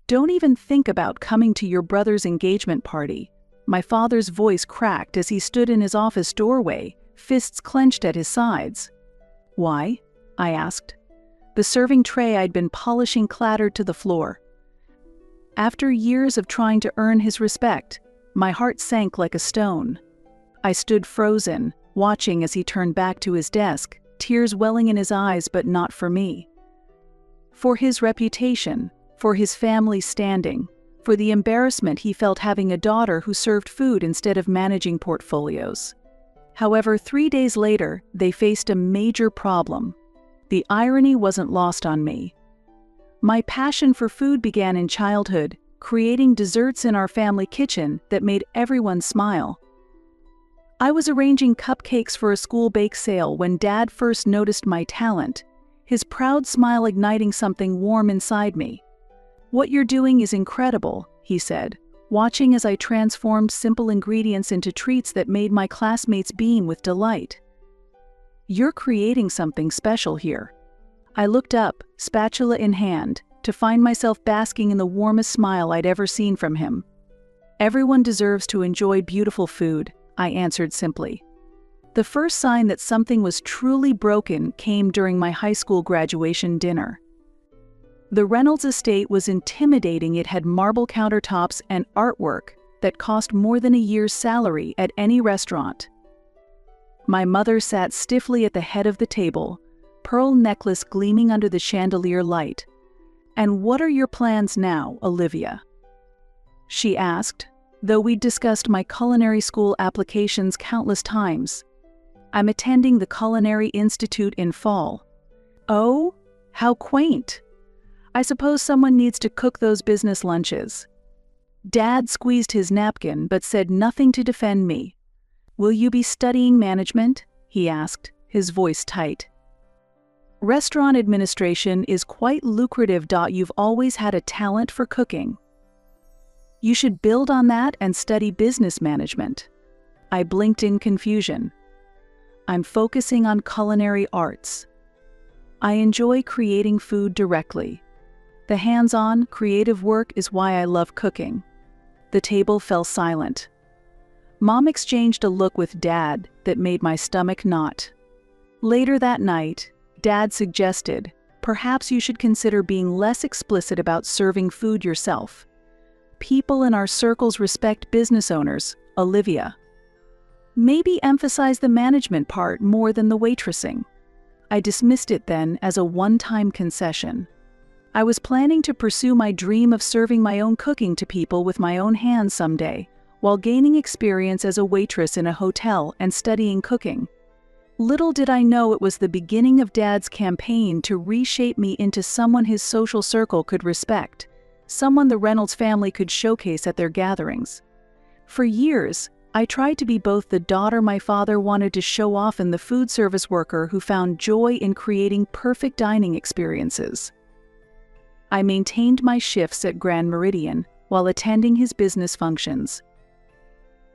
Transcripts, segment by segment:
"Don't even think about coming to your brother's engagement party." My father's voice cracked as he stood in his office doorway, fists clenched at his sides. "Why?" I asked. The serving tray I'd been polishing clattered to the floor. After years of trying to earn his respect, my heart sank like a stone. I stood frozen, watching as he turned back to his desk, tears welling in his eyes, but not for me. For his reputation, for his family's standing, for the embarrassment he felt having a daughter who served food instead of managing portfolios. However, 3 days later, they faced a major problem. The irony wasn't lost on me. My passion for food began in childhood, creating desserts in our family kitchen that made everyone smile. I was arranging cupcakes for a school bake sale when Dad first noticed my talent, his proud smile igniting something warm inside me. "What you're doing is incredible," he said, watching as I transformed simple ingredients into treats that made my classmates beam with delight. "You're creating something special here." I looked up, spatula in hand, to find myself basking in the warmest smile I'd ever seen from him. "Everyone deserves to enjoy beautiful food," I answered simply. The first sign that something was truly broken came during my high school graduation dinner. The Reynolds estate was intimidating. It had marble countertops and artwork that cost more than a year's salary at any restaurant. My mother sat stiffly at the head of the table, pearl necklace gleaming under the chandelier light. "And what are your plans now, Olivia?" she asked, though we'd discussed my culinary school applications countless times. "I'm attending the Culinary Institute in fall." "Oh, how quaint. I suppose someone needs to cook those business lunches." Dad squeezed his napkin but said nothing to defend me. "Will you be studying management?" he asked, his voice tight. "Restaurant administration is quite lucrative. You've always had a talent for cooking. You should build on that and study business management." I blinked in confusion. "I'm focusing on culinary arts. I enjoy creating food directly. The hands-on, creative work is why I love cooking." The table fell silent. Mom exchanged a look with Dad that made my stomach knot. Later that night, Dad suggested, "Perhaps you should consider being less explicit about serving food yourself. People in our circles respect business owners, Olivia. Maybe emphasize the management part more than the waitressing." I dismissed it then as a one-time concession. I was planning to pursue my dream of serving my own cooking to people with my own hands someday, while gaining experience as a waitress in a hotel and studying cooking. Little did I know it was the beginning of Dad's campaign to reshape me into someone his social circle could respect, someone the Reynolds family could showcase at their gatherings. For years, I tried to be both the daughter my father wanted to show off and the food service worker who found joy in creating perfect dining experiences. I maintained my shifts at Grand Meridian while attending his business functions.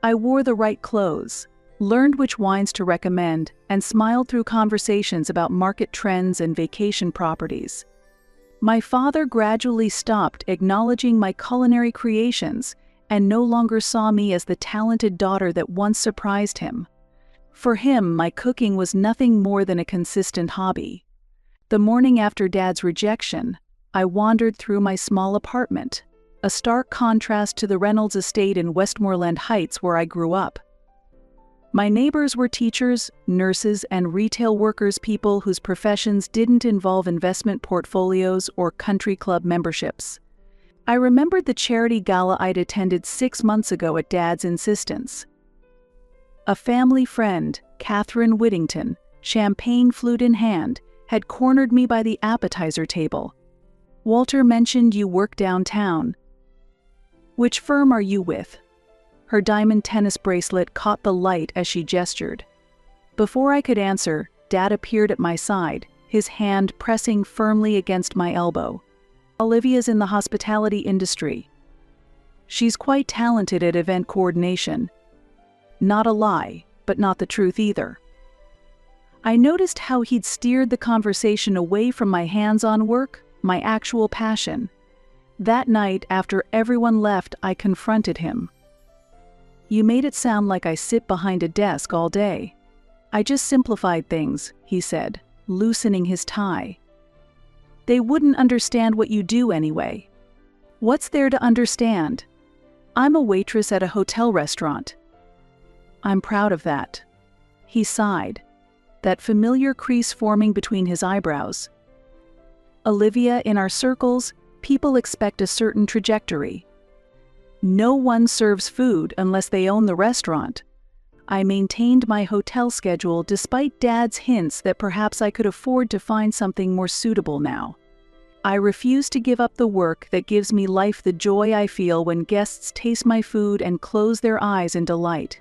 I wore the right clothes, learned which wines to recommend, and smiled through conversations about market trends and vacation properties. My father gradually stopped acknowledging my culinary creations and no longer saw me as the talented daughter that once surprised him. For him, my cooking was nothing more than a consistent hobby. The morning after Dad's rejection, I wandered through my small apartment, a stark contrast to the Reynolds estate in Westmoreland Heights where I grew up. My neighbors were teachers, nurses, and retail workers, people whose professions didn't involve investment portfolios or country club memberships. I remembered the charity gala I'd attended 6 months ago at Dad's insistence. A family friend, Catherine Whittington, champagne flute in hand, had cornered me by the appetizer table. "Walter mentioned you work downtown. Which firm are you with?" Her diamond tennis bracelet caught the light as she gestured. Before I could answer, Dad appeared at my side, his hand pressing firmly against my elbow. "Olivia's in the hospitality industry. She's quite talented at event coordination." Not a lie, but not the truth either. I noticed how he'd steered the conversation away from my hands-on work, my actual passion. That night, after everyone left, I confronted him. "You made it sound like I sit behind a desk all day." "I just simplified things," he said, loosening his tie. "They wouldn't understand what you do anyway." "What's there to understand? I'm a waitress at a hotel restaurant." "I'm proud of that." He sighed, that familiar crease forming between his eyebrows. "Olivia, in our circles, people expect a certain trajectory. No one serves food unless they own the restaurant." I maintained my hotel schedule despite Dad's hints that perhaps I could afford to find something more suitable now. I refused to give up the work that gives me life, the joy I feel when guests taste my food and close their eyes in delight.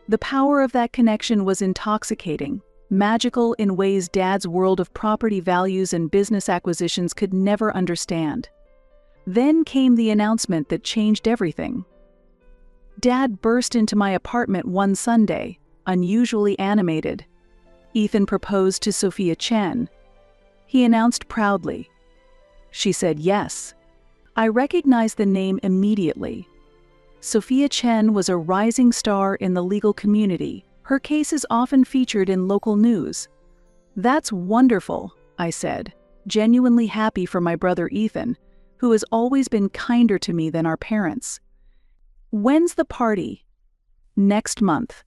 The power of that connection was intoxicating, magical in ways Dad's world of property values and business acquisitions could never understand. Then came the announcement that changed everything. Dad burst into my apartment one Sunday, unusually animated. "Ethan proposed to Sophia Chen," he announced proudly. She said yes. I recognized the name immediately. Sophia Chen was a rising star in the legal community. Her case is often featured in local news. "That's wonderful," I said, genuinely happy for my brother Ethan, who has always been kinder to me than our parents. "When's the party?" "Next month.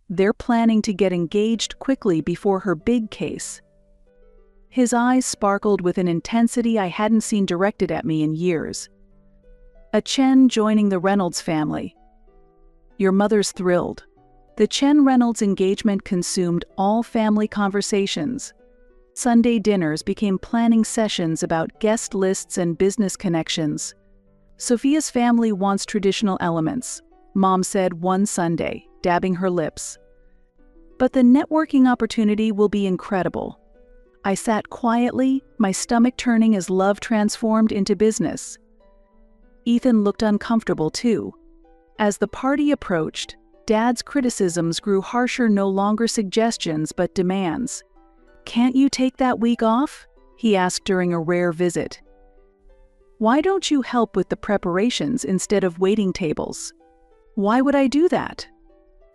They're planning to get engaged quickly before her big case." His eyes sparkled with an intensity I hadn't seen directed at me in years. "A Chen joining the Reynolds family. Your mother's thrilled." The Chen-Reynolds engagement consumed all family conversations. Sunday dinners became planning sessions about guest lists and business connections. "Sophia's family wants traditional elements," Mom said one Sunday, dabbing her lips. "But the networking opportunity will be incredible." I sat quietly, my stomach turning as love transformed into business. Ethan looked uncomfortable too. As the party approached, Dad's criticisms grew harsher, no longer suggestions but demands. "Can't you take that week off?" he asked during a rare visit. "Why don't you help with the preparations instead of waiting tables?" "Why would I do that?"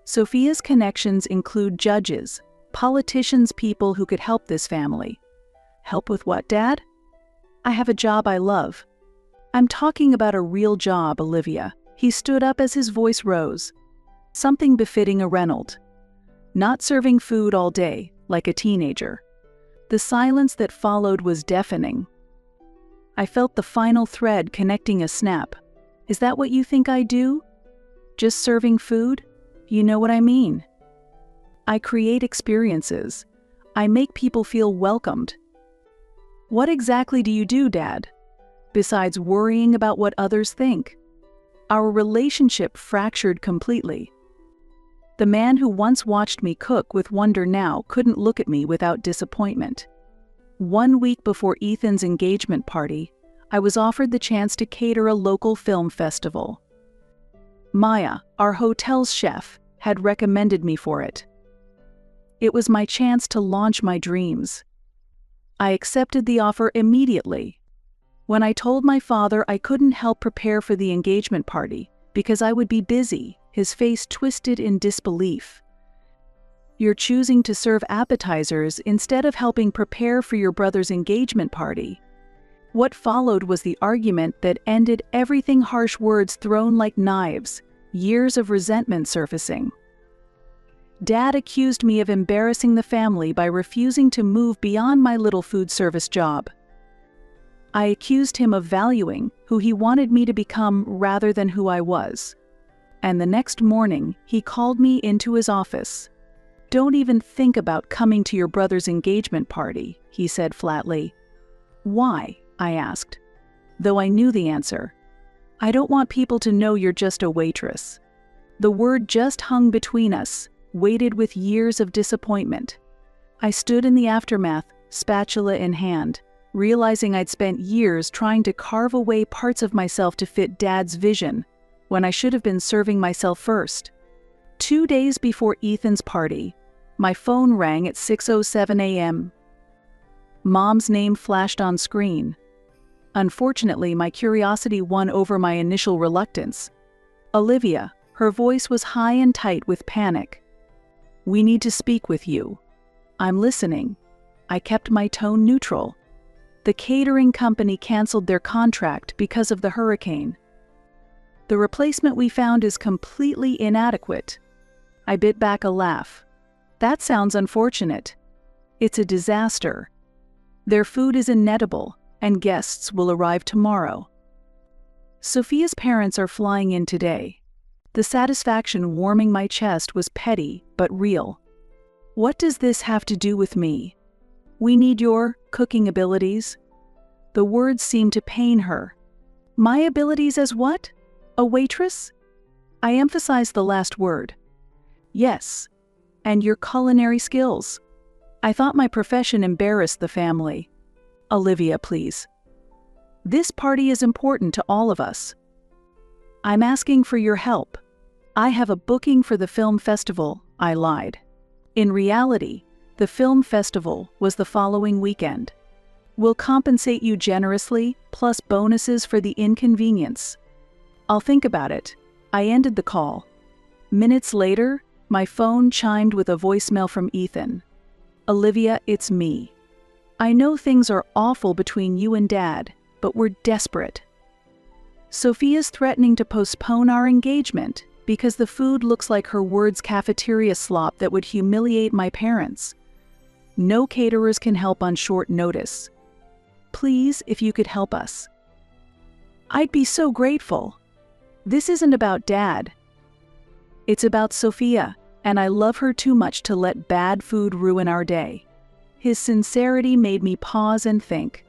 Sophia's connections include judges, politicians, people who could help this family. "Help with what, Dad?" "I have a job I love." "I'm talking about a real job, Olivia." He stood up as his voice rose. "Something befitting a Reynolds. Not serving food all day, like a teenager." The silence that followed was deafening. I felt the final thread connecting a snap. "Is that what you think I do? Just serving food? You know what I mean. I create experiences. I make people feel welcomed." "What exactly do you do, Dad? Besides worrying about what others think?" Our relationship fractured completely. The man who once watched me cook with wonder now couldn't look at me without disappointment. 1 week before Ethan's engagement party, I was offered the chance to cater a local film festival. Maya, our hotel's chef, had recommended me for it. It was my chance to launch my dreams. I accepted the offer immediately. When I told my father I couldn't help prepare for the engagement party because I would be busy, his face twisted in disbelief. "You're choosing to serve appetizers instead of helping prepare for your brother's engagement party." What followed was the argument that ended everything, harsh words thrown like knives, years of resentment surfacing. Dad accused me of embarrassing the family by refusing to move beyond my little food service job. I accused him of valuing who he wanted me to become rather than who I was. And the next morning, he called me into his office. "Don't even think about coming to your brother's engagement party," he said flatly. "Why?" I asked, though I knew the answer. "I don't want people to know you're just a waitress." The word just hung between us, weighted with years of disappointment. I stood in the aftermath, spatula in hand, realizing I'd spent years trying to carve away parts of myself to fit Dad's vision, when I should have been serving myself first. 2 days before Ethan's party, my phone rang at 6:07 a.m. Mom's name flashed on screen. Unfortunately, my curiosity won over my initial reluctance. "Olivia," her voice was high and tight with panic. "We need to speak with you." "I'm listening." I kept my tone neutral. "The catering company canceled their contract because of the hurricane. The replacement we found is completely inadequate." I bit back a laugh. "That sounds unfortunate." "It's a disaster. Their food is inedible, and guests will arrive tomorrow." Sophia's parents are flying in today. The satisfaction warming my chest was petty but real. "What does this have to do with me?" "We need your cooking abilities." The words seemed to pain her. "My abilities as what? A waitress?" I emphasized the last word. "Yes, and your culinary skills." I thought my profession embarrassed the family. "Olivia, please. This party is important to all of us. I'm asking for your help." "I have a booking for the film festival," I lied. In reality, the film festival was the following weekend. "We'll compensate you generously, plus bonuses for the inconvenience." "I'll think about it." I ended the call. Minutes later, my phone chimed with a voicemail from Ethan. "Olivia, it's me. I know things are awful between you and Dad, but we're desperate. Sophia's threatening to postpone our engagement because the food looks like her word's cafeteria slop that would humiliate my parents. No caterers can help on short notice. Please, if you could help us." "I'd be so grateful. This isn't about Dad. It's about Sophia, and I love her too much to let bad food ruin our day." His sincerity made me pause and think.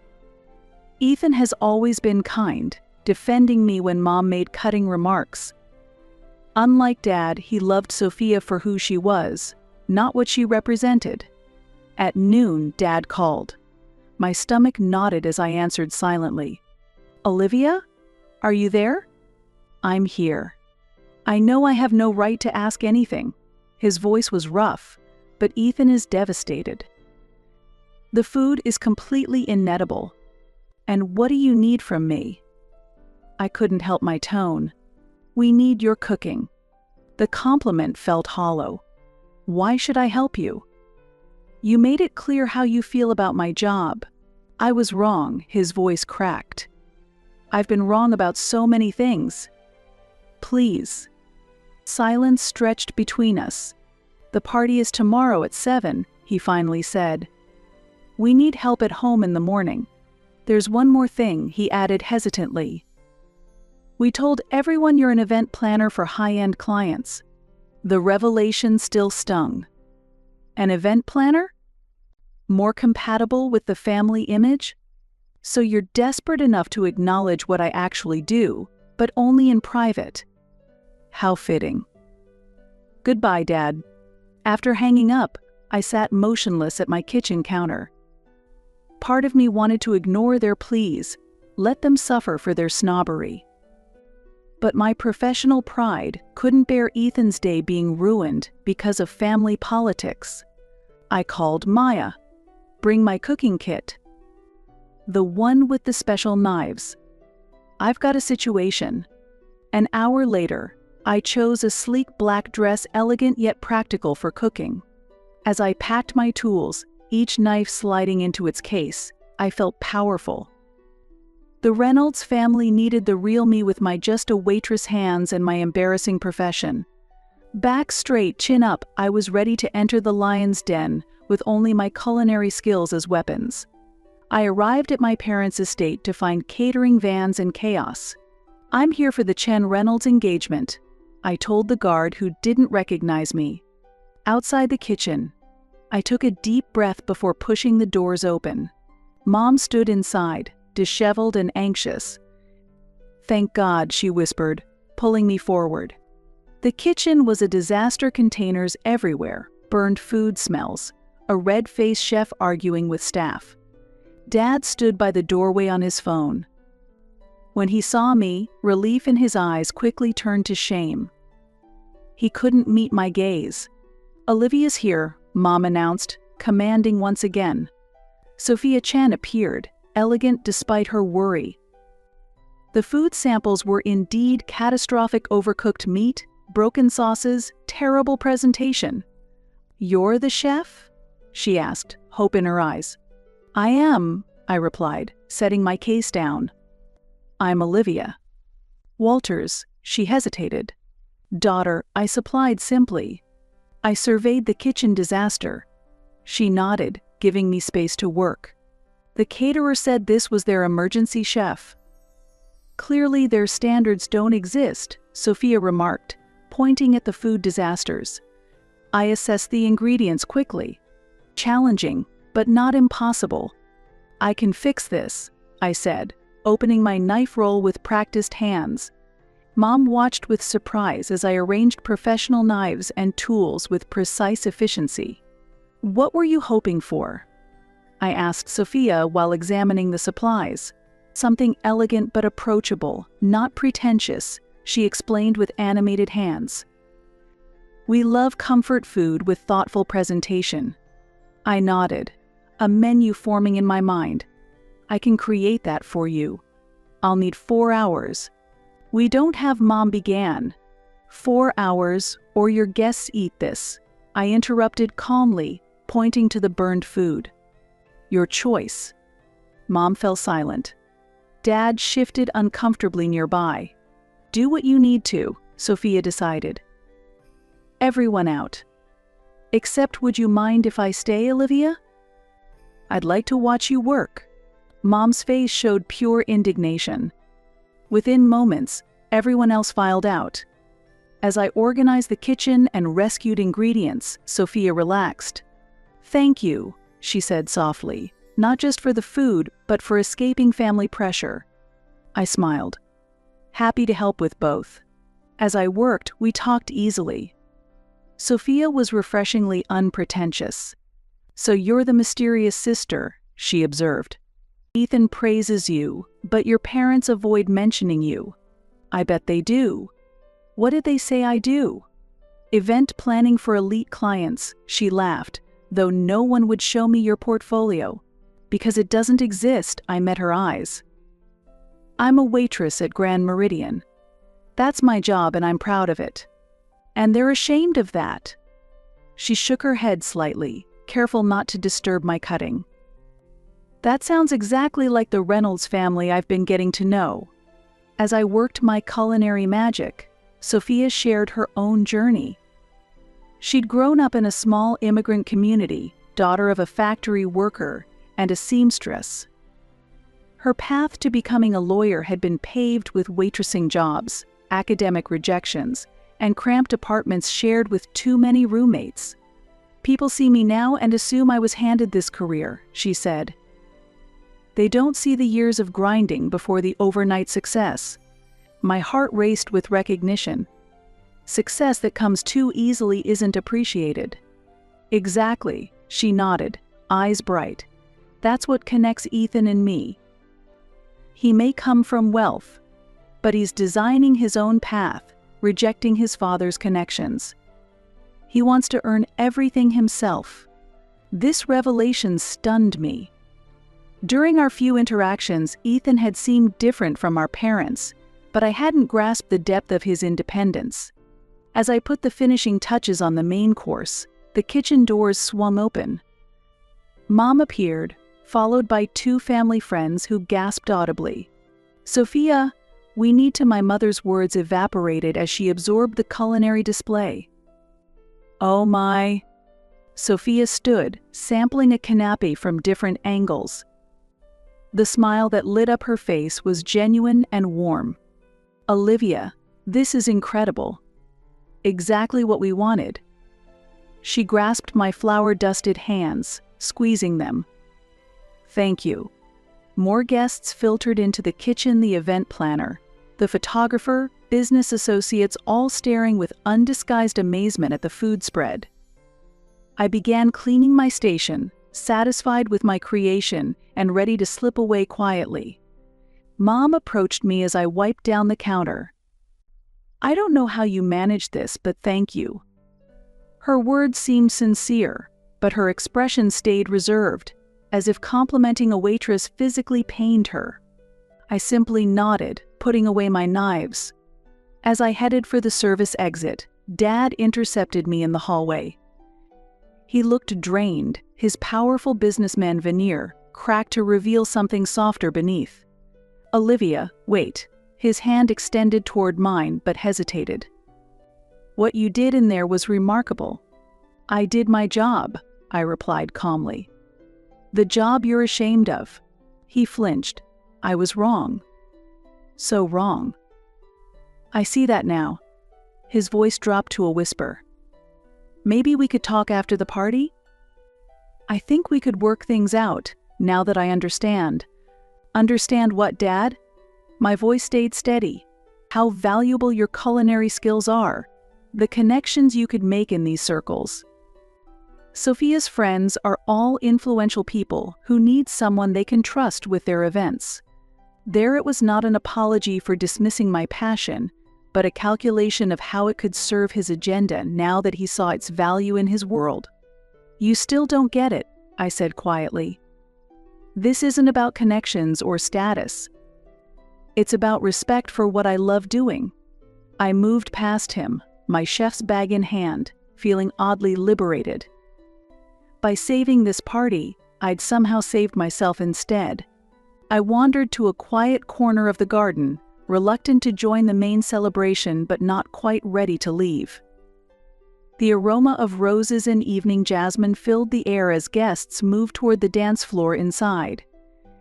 Ethan has always been kind, defending me when Mom made cutting remarks. Unlike Dad, he loved Sophia for who she was, not what she represented. At noon, Dad called. My stomach knotted as I answered silently. "Olivia? Are you there?" "I'm here." "I know I have no right to ask anything." His voice was rough, but Ethan is devastated. "The food is completely inedible. And what do you need from me?" I couldn't help my tone. "We need your cooking." The compliment felt hollow. "Why should I help you?" "You made it clear how you feel about my job." I was wrong, his voice cracked. "I've been wrong about so many things. Please." Silence stretched between us. "The party is tomorrow at 7, he finally said. "We need help at home in the morning." "There's one more thing," he added hesitantly. "We told everyone you're an event planner for high-end clients." The revelation still stung. An event planner? More compatible with the family image? So you're desperate enough to acknowledge what I actually do, but only in private. How fitting. Goodbye, Dad. After hanging up, I sat motionless at my kitchen counter. Part of me wanted to ignore their pleas, let them suffer for their snobbery. But my professional pride couldn't bear Ethan's day being ruined because of family politics. I called Maya. "Bring my cooking kit." "The one with the special knives." "I've got a situation." An hour later, I chose a sleek black dress, elegant yet practical for cooking. As I packed my tools, each knife sliding into its case, I felt powerful. The Reynolds family needed the real me with my just-a-waitress hands and my embarrassing profession. Back straight, chin up, I was ready to enter the lion's den with only my culinary skills as weapons. I arrived at my parents' estate to find catering vans and chaos. "I'm here for the Chen Reynolds engagement," I told the guard who didn't recognize me. Outside the kitchen, I took a deep breath before pushing the doors open. Mom stood inside, disheveled and anxious. "Thank God," she whispered, pulling me forward. The kitchen was a disaster, containers everywhere, burned food smells, a red-faced chef arguing with staff. Dad stood by the doorway on his phone. When he saw me, relief in his eyes quickly turned to shame. He couldn't meet my gaze. "Olivia's here," Mom announced, commanding once again. Sophia Chen appeared, elegant despite her worry. The food samples were indeed catastrophic: overcooked meat, broken sauces, terrible presentation. "You're the chef?" she asked, hope in her eyes. "I am," I replied, setting my case down. "I'm Olivia." "Walters," she hesitated. "Daughter," I supplied simply. "I surveyed the kitchen disaster." She nodded, giving me space to work. "The caterer said this was their emergency chef." "Clearly their standards don't exist," Sophia remarked, pointing at the food disasters. I assessed the ingredients quickly. Challenging, but not impossible. "I can fix this," I said, opening my knife roll with practiced hands. Mom watched with surprise as I arranged professional knives and tools with precise efficiency. "What were you hoping for?" I asked Sophia while examining the supplies. "Something elegant but approachable, not pretentious," she explained with animated hands. "We love comfort food with thoughtful presentation." I nodded, a menu forming in my mind. "I can create that for you. I'll need 4 hours. "We don't have," Mom began. "4 hours, or your guests eat this," I interrupted calmly, pointing to the burned food. "Your choice." Mom fell silent. Dad shifted uncomfortably nearby. "Do what you need to," Sophia decided. "Everyone out. Except, would you mind if I stay, Olivia?" "I'd like to watch you work." Mom's face showed pure indignation. Within moments, everyone else filed out. As I organized the kitchen and rescued ingredients, Sophia relaxed. "Thank you," she said softly, "not just for the food, but for escaping family pressure." I smiled, happy to help with both. As I worked, we talked easily. Sophia was refreshingly unpretentious. "So you're the mysterious sister," she observed. "Ethan praises you, but your parents avoid mentioning you." "I bet they do." "What did they say I do?" "Event planning for elite clients," she laughed, "though no one would show me your portfolio." "Because it doesn't exist," I met her eyes. "I'm a waitress at Grand Meridian. That's my job and I'm proud of it." "And they're ashamed of that." She shook her head slightly, careful not to disturb my cutting. "That sounds exactly like the Reynolds family I've been getting to know." As I worked my culinary magic, Sophia shared her own journey. She'd grown up in a small immigrant community, daughter of a factory worker and a seamstress. Her path to becoming a lawyer had been paved with waitressing jobs, academic rejections, and cramped apartments shared with too many roommates. "People see me now and assume I was handed this career," she said. "They don't see the years of grinding before the overnight success." My heart raced with recognition. Success that comes too easily isn't appreciated. "Exactly," she nodded, eyes bright. "That's what connects Ethan and me. He may come from wealth, but he's designing his own path, rejecting his father's connections. He wants to earn everything himself." This revelation stunned me. During our few interactions, Ethan had seemed different from our parents, but I hadn't grasped the depth of his independence. As I put the finishing touches on the main course, the kitchen doors swung open. Mom appeared, followed by 2 family friends who gasped audibly. "Sophia, we need to." My mother's words evaporated as she absorbed the culinary display. "Oh my." Sophia stood, sampling a canapé from different angles. The smile that lit up her face was genuine and warm. "Olivia, this is incredible. Exactly what we wanted." She grasped my flour-dusted hands, squeezing them. "Thank you." More guests filtered into the kitchen, the event planner, the photographer, business associates, all staring with undisguised amazement at the food spread. I began cleaning my station, satisfied with my creation and ready to slip away quietly. Mom approached me as I wiped down the counter. "I don't know how you managed this, but thank you." Her words seemed sincere, but her expression stayed reserved. as if complimenting a waitress physically pained her. I simply nodded, putting away my knives. As I headed for the service exit, Dad intercepted me in the hallway. He looked drained, his powerful businessman veneer cracked to reveal something softer beneath. "Olivia, wait." His hand extended toward mine but hesitated. "What you did in there was remarkable." "I did my job," I replied calmly. "The job you're ashamed of." He flinched. "I was wrong." "So wrong." "I see that now." His voice dropped to a whisper. "Maybe we could talk after the party?" "I think we could work things out, now that I understand." "Understand what, Dad?" My voice stayed steady. "How valuable your culinary skills are. The connections you could make in these circles." Sophia's friends are all influential people who need someone they can trust with their events. There it was not an apology for dismissing my passion, but a calculation of how it could serve his agenda now that he saw its value in his world. "You still don't get it," I said quietly. "This isn't about connections or status. It's about respect for what I love doing." I moved past him, my chef's bag in hand, feeling oddly liberated. By saving this party, I'd somehow saved myself instead. I wandered to a quiet corner of the garden, reluctant to join the main celebration but not quite ready to leave. The aroma of roses and evening jasmine filled the air as guests moved toward the dance floor inside.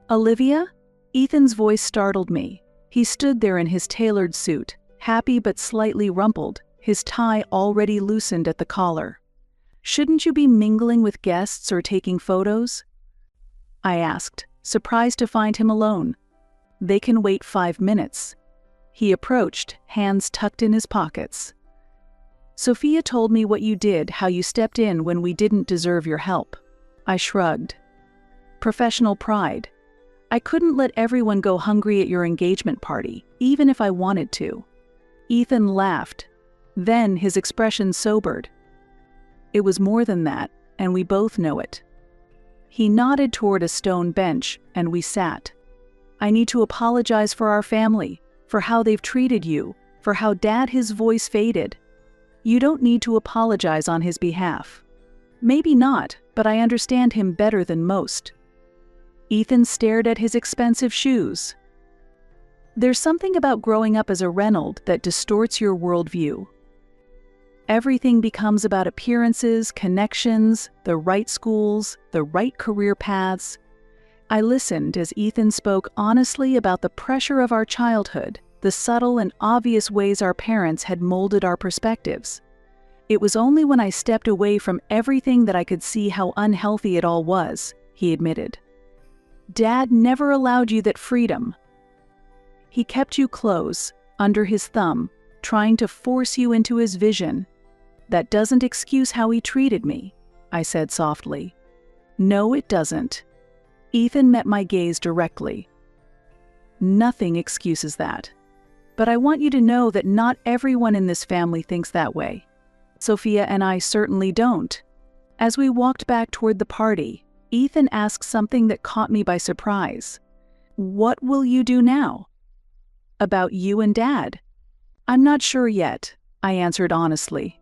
"Olivia?" Ethan's voice startled me. He stood there in his tailored suit, happy but slightly rumpled, his tie already loosened at the collar. "Shouldn't you be mingling with guests or taking photos?" I asked, surprised to find him alone. "They can wait 5 minutes." He approached, hands tucked in his pockets. "Sophia told me what you did, how you stepped in when we didn't deserve your help." I shrugged. "Professional pride. I couldn't let everyone go hungry at your engagement party, even if I wanted to." Ethan laughed. Then his expression sobered. "It was more than that, and we both know it." He nodded toward a stone bench, and we sat. "I need to apologize for our family, for how they've treated you, for how Dad." His voice faded. "You don't need to apologize on his behalf." "Maybe not, but I understand him better than most." Ethan stared at his expensive shoes. "There's something about growing up as a Reynolds that distorts your worldview. Everything becomes about appearances, connections, the right schools, the right career paths." I listened as Ethan spoke honestly about the pressure of our childhood, the subtle and obvious ways our parents had molded our perspectives. "It was only when I stepped away from everything that I could see how unhealthy it all was," he admitted. "Dad never allowed you that freedom. He kept you close, under his thumb, trying to force you into his vision." "That doesn't excuse how he treated me," I said softly. "No, it doesn't." Ethan met my gaze directly. "Nothing excuses that. But I want you to know that not everyone in this family thinks that way. Sophia and I certainly don't." As we walked back toward the party, Ethan asked something that caught me by surprise. "What will you do now?" "About you and Dad?" "I'm not sure yet," I answered honestly.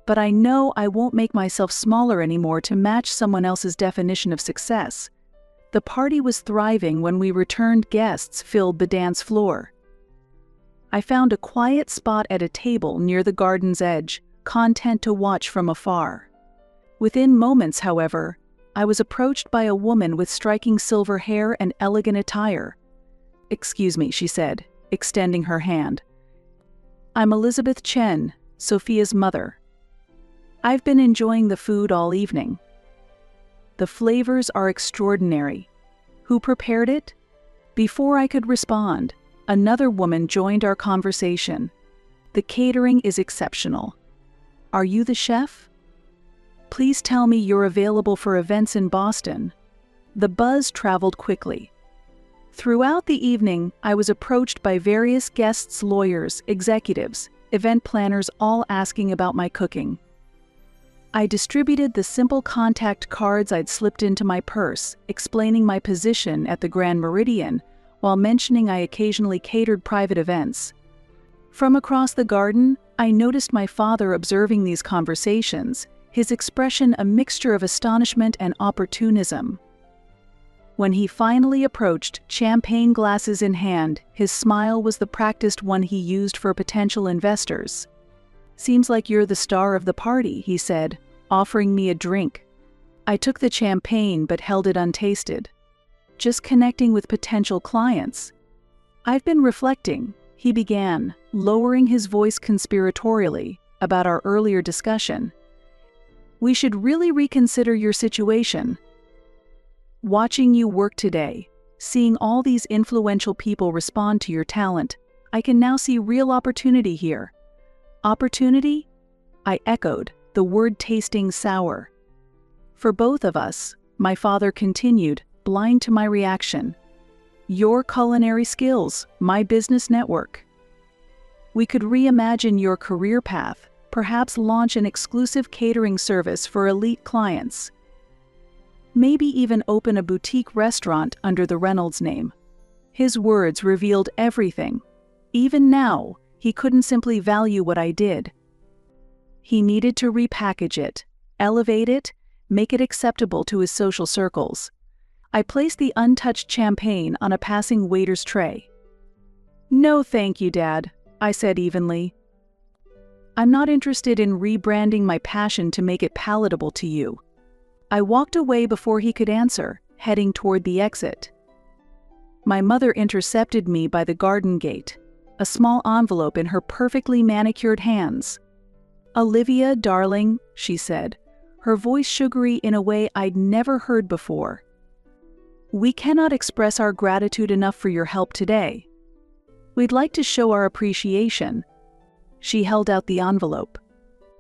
"But I know I won't make myself smaller anymore to match someone else's definition of success." The party was thriving when we returned. Guests filled the dance floor. I found a quiet spot at a table near the garden's edge, content to watch from afar. Within moments, however, I was approached by a woman with striking silver hair and elegant attire. "Excuse me," she said, extending her hand. "I'm Elizabeth Chen, Sophia's mother. I've been enjoying the food all evening. The flavors are extraordinary. Who prepared it?" Before I could respond, another woman joined our conversation. "The catering is exceptional. Are you the chef? Please tell me you're available for events in Boston." The buzz traveled quickly. Throughout the evening, I was approached by various guests, lawyers, executives, event planners, all asking about my cooking. I distributed the simple contact cards I'd slipped into my purse, explaining my position at the Grand Meridian, while mentioning I occasionally catered private events. From across the garden, I noticed my father observing these conversations, his expression a mixture of astonishment and opportunism. When he finally approached, champagne glasses in hand, his smile was the practiced one he used for potential investors. "Seems like you're the star of the party," he said, offering me a drink. I took the champagne but held it untasted. "Just connecting with potential clients." "I've been reflecting," he began, lowering his voice conspiratorially, "about our earlier discussion. We should really reconsider your situation. Watching you work today, seeing all these influential people respond to your talent, I can now see real opportunity here." "Opportunity?" I echoed, the word tasting sour. "For both of us," my father continued, blind to my reaction. "Your culinary skills, my business network. We could reimagine your career path, perhaps launch an exclusive catering service for elite clients. Maybe even open a boutique restaurant under the Reynolds name." His words revealed everything. Even now, he couldn't simply value what I did. He needed to repackage it, elevate it, make it acceptable to his social circles. I placed the untouched champagne on a passing waiter's tray. "No thank you, Dad," I said evenly. "I'm not interested in rebranding my passion to make it palatable to you." I walked away before he could answer, heading toward the exit. My mother intercepted me by the garden gate, a small envelope in her perfectly manicured hands. "Olivia, darling," she said, her voice sugary in a way I'd never heard before. "We cannot express our gratitude enough for your help today. We'd like to show our appreciation." She held out the envelope.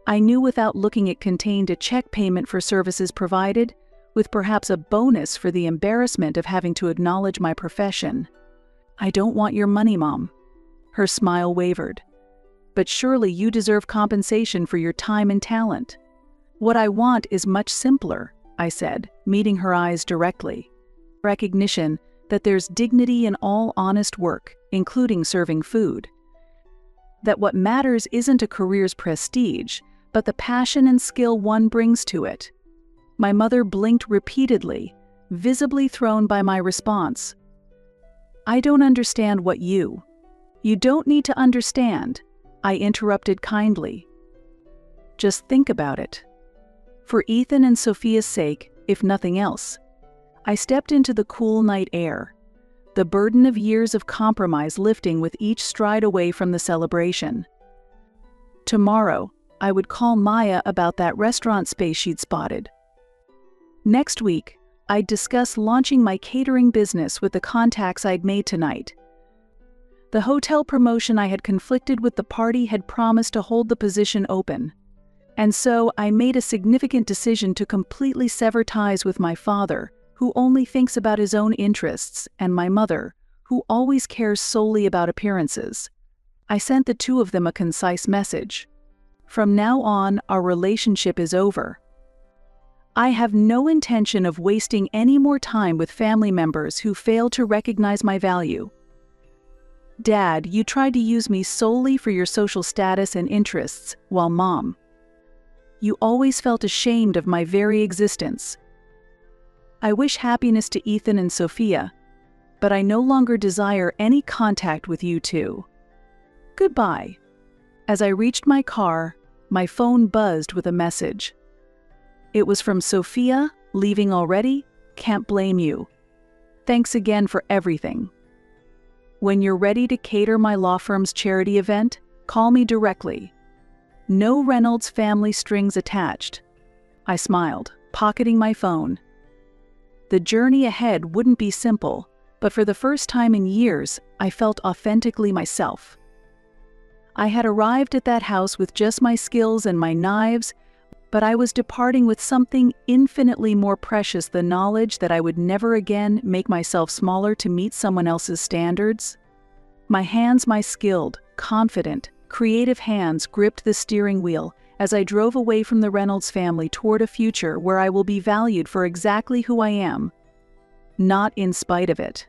I knew without looking it contained a check payment for services provided, with perhaps a bonus for the embarrassment of having to acknowledge my profession. "I don't want your money, Mom." Her smile wavered. "But surely you deserve compensation for your time and talent." "What I want is much simpler," I said, meeting her eyes directly. "Recognition that there's dignity in all honest work, including serving food. That what matters isn't a career's prestige, but the passion and skill one brings to it." My mother blinked repeatedly, visibly thrown by my response. "I don't understand what you—" "You don't need to understand," I interrupted kindly. "Just think about it. For Ethan and Sophia's sake, if nothing else." I stepped into the cool night air, the burden of years of compromise lifting with each stride away from the celebration. Tomorrow, I would call Maya about that restaurant space she'd spotted. Next week, I'd discuss launching my catering business with the contacts I'd made tonight. The hotel promotion I had conflicted with the party had promised to hold the position open. And so I made a significant decision to completely sever ties with my father, who only thinks about his own interests, and my mother, who always cares solely about appearances. I sent the two of them a concise message. From now on, our relationship is over. I have no intention of wasting any more time with family members who fail to recognize my value. Dad, you tried to use me solely for your social status and interests, while Mom, you always felt ashamed of my very existence. I wish happiness to Ethan and Sophia, but I no longer desire any contact with you two. Goodbye." As I reached my car, my phone buzzed with a message. It was from Sophia, "Leaving already? Can't blame you. Thanks again for everything. When you're ready to cater my law firm's charity event, call me directly. No Reynolds family strings attached." I smiled, pocketing my phone. The journey ahead wouldn't be simple, but for the first time in years, I felt authentically myself. I had arrived at that house with just my skills and my knives, but I was departing with something infinitely more precious, the knowledge that I would never again make myself smaller to meet someone else's standards. My skilled, confident, creative hands gripped the steering wheel as I drove away from the Reynolds family toward a future where I will be valued for exactly who I am, not in spite of it.